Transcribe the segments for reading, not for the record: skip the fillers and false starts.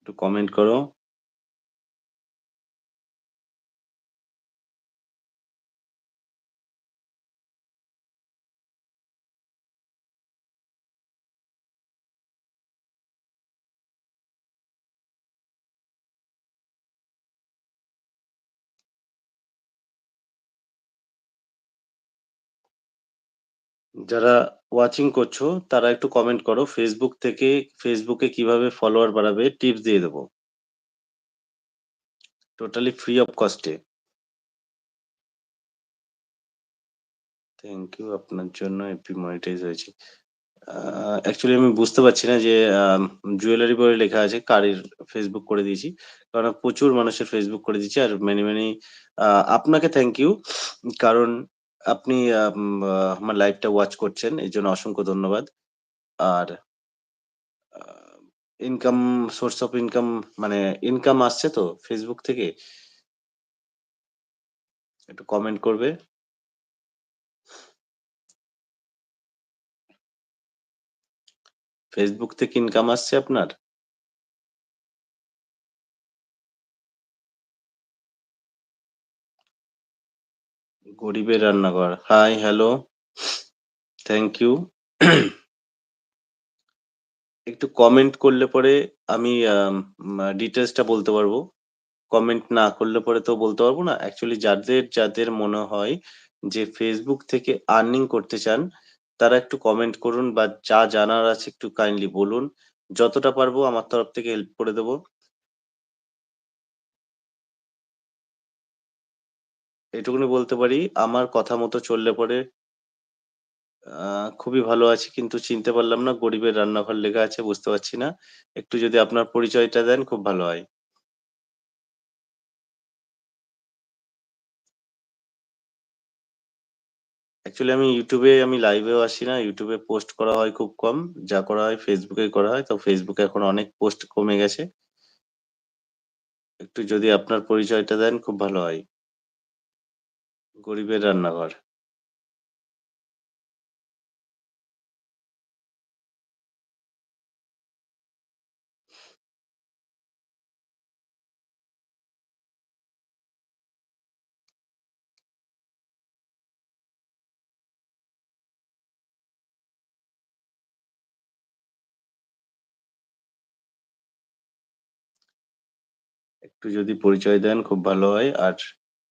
একটু কমেন্ট করো। যারা ওয়াচিং করছো তারা একটু কমেন্ট করো। ফেসবুকে কিভাবে ফলোয়ার বাড়াবে টিপস দিয়ে দেবো। টোটালি ফ্রি অফ কস্টে। থ্যাংক ইউ আপনার জন্য এপি মনিটাইজ হয়েছে। অ্যাকচুয়ালি আমি বুঝতে পারছি না যে জুয়েলারি বলে লেখা আছে কারের ফেসবুক করে দিয়েছি। কারণ প্রচুর মানুষের ফেসবুক করে দিয়েছি। আর মেনি আ আপনাকে থ্যাংক ইউ। কারণ আপনি আমার লাইভটা ওয়াচ করছেন। এর জন্য অসংখ্য ধন্যবাদ। আর আ ইনকাম সোর্স অফ ইনকাম মানে ইনকাম আসছে তো ফেসবুক থেকে? একটু কমেন্ট করবে। ফেসবুক থেকে ইনকাম আসছে আপনার? গরিবের রান্নাঘর। Hi, hello, thank you. একটু কমেন্ট করলে পরে আমি ডিটেইলসটা বলতে পারবো। কমেন্ট না করলে পরে তো বলতে পারবো না। অ্যাকচুয়ালি যাদের মনে হয় যে Facebook থেকে আর্নিং করতে চান, তারা একটু কমেন্ট করুন বা যা জানার আছে একটু কাইন্ডলি বলুন। যতটা পারবো আমার তরফ থেকে হেল্প করে দেব। এটুকুনি বলতে পারি, আমার কথা মতো চললে পরে আ খুবই ভালো আছি। কিন্তু চিনতে পারলাম না গরিবের রান্নাঘর লেখা আছে বুঝতে পারছি না। একটু যদি আপনার পরিচয়টা দেন খুব ভালো হয়। অ্যাকচুয়ালি আমি লাইভেও আসি না। YouTube এ পোস্ট করা হয় খুব কম। যা করা হয় Facebook এই করা হয়। তো Facebook এ এখন অনেক পোস্ট কমে গেছে। একটু যদি আপনার পরিচয়টা দেন খুব ভালো হয়। গরিবের রান্নাঘর। একটু যদি পরিচয় দেন খুব ভালো হয়। আর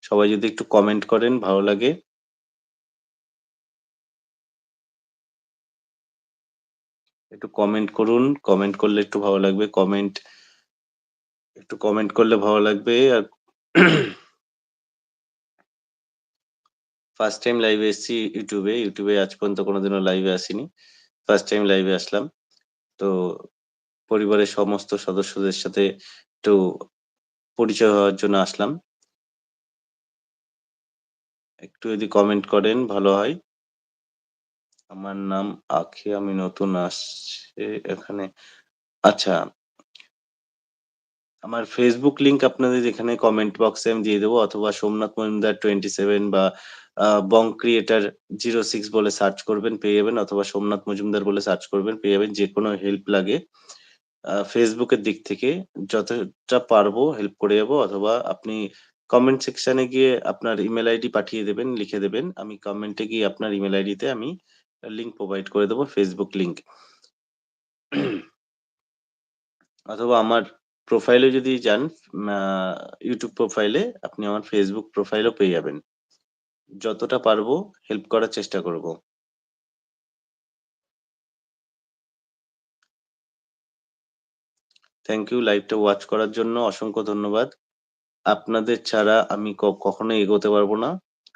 সবাই যদি একটু কমেন্ট করেন ভালো লাগে। একটু কমেন্ট করুন। কমেন্ট করলে একটু ভালো লাগবে। একটু কমেন্ট করলে ভালো লাগবে। আর ফার্স্ট টাইম লাইভে এসেছি YouTube এ। YouTube এ আজ পর্যন্ত কোনোদিনও লাইভে আসিনি। ফার্স্ট টাইম লাইভে আসলাম। তো পরিবারের সমস্ত সদস্যদের সাথে একটু পরিচয় হওয়ার জন্য আসলাম। একটু যদি কমেন্ট করেন ভালো হয়। আমার নাম আখি, আমি নতুন আসছে এখানে। আচ্ছা, আমার Facebook লিংক আপনাদের এখানে কমেন্ট বক্সে আমি দিয়ে দেবো অথবা সোমনাথ মজুমদার 27 বা বং ক্রিয়েটর 06 বলে সার্চ করবেন পেয়ে যাবেন অথবা সোমনাথ মজুমদার বলে সার্চ করবেন পেয়ে যাবেন। যেকোনো হেল্প লাগে Facebook এর দিক থেকে যতটা পারবো হেল্প করে যাবো অথবা আপনি কমেন্ট সেকশনে গিয়ে আপনার ইমেইল আইডি পাঠিয়ে দেবেন, লিখে দেবেন। আমি কমেন্টে গিয়ে আপনার ইমেইল আইডিতে আমি লিংক প্রোভাইড করে দেবো Facebook লিংক। অথবা আমার প্রোফাইলে যদি যান আ YouTube প্রোফাইলে আপনি আমার Facebook প্রোফাইলও পেয়ে যাবেন। যতটা পারবো হেল্প করার চেষ্টা করব। থ্যাংক ইউ লাইভটা ওয়াচ করার জন্য অসংখ্য ধন্যবাদ। আপনাদের ছাড়া আমি কখনোই এগোতে পারবো না।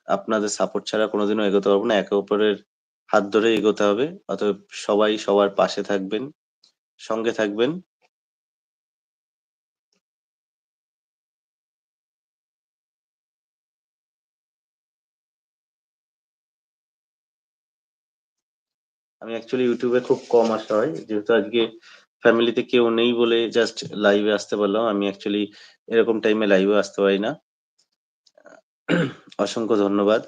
আপনাদের সাপোর্ট ছাড়া কোনোদিনও এগোতে পারবো না। একে অপরের হাত ধরে এগোতে হবে। অতএব সবাই সবার পাশে থাকবেন, সঙ্গে থাকবেন। আমি অ্যাকচুয়ালি YouTube এ খুব কম আসা হয়। যেহেতু আজকে ফ্যামিলিতে কেউ নেই বলে জাস্ট লাইভে আসতে পারলাম। আমি অ্যাকচুয়ালি এরকম টাইমে লাইভেও আসতে পারি না। অসংখ্য ধন্যবাদ।